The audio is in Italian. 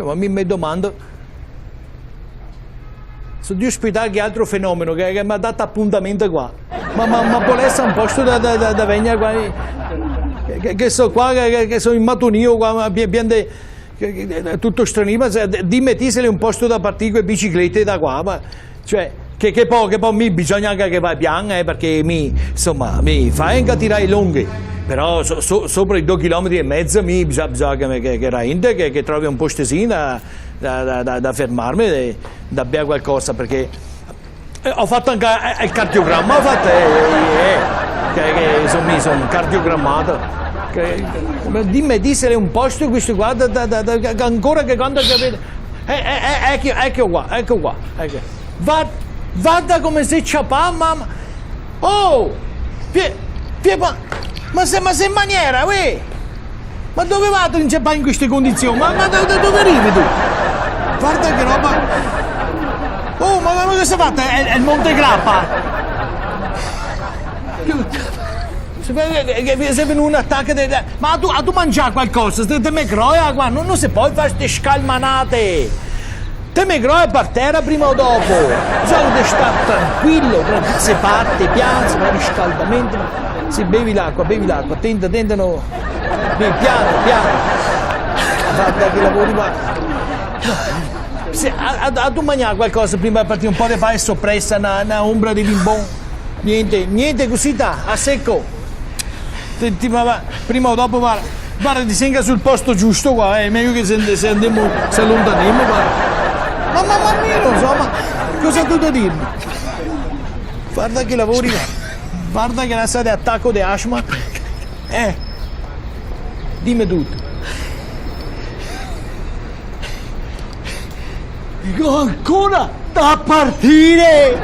Ma mi domando, se di ospitare che altro fenomeno che mi ha dato appuntamento qua, ma può essere un posto da venire qua, che so qua, che sono in matunio qua, tutto straniero, dimmi ti se è un posto da partire con le biciclette da qua, ma, cioè, che poi mi bisogna anche che vai piano, perché mi fa anche tirare i lunghi, però sopra i 2,5 km bisogna che rende, che trovi un postesino da fermarmi, da bere qualcosa, perché ho fatto anche il cardiogramma, che sono cardiogrammato. Dimmi se è un posto questo qua, ancora che quando capite. Ecco qua. Vada come se ciapà, mamma. Oh! Ma sei in maniera, uè! Ma dove vado in ciapà in queste condizioni? Ma dove arrivi tu? Guarda che roba! Oh, ma cosa fate? È il Monte Grappa! Se viene un attacco ma tu mangiare qualcosa, te me croia qua, non si può fare queste scalmanate! Te me croia per terra prima o dopo! Bisogna stare tranquillo, si parte piano, si fa riscaldamento, si bevi l'acqua, tentano, piano. Guarda che lavori qua. Tu mangiare qualcosa prima di partire, un po' di pane soppressa, una ombra di bimbon, niente così a secco. Prima o dopo guarda ti senga sul posto giusto qua, è meglio che se allontaniamo guarda. Ma io non so, ma cosa tu da dirmi? Guarda che lavori, guarda che la sa di attacco di asma, dimmi tutto. Dico ancora da partire!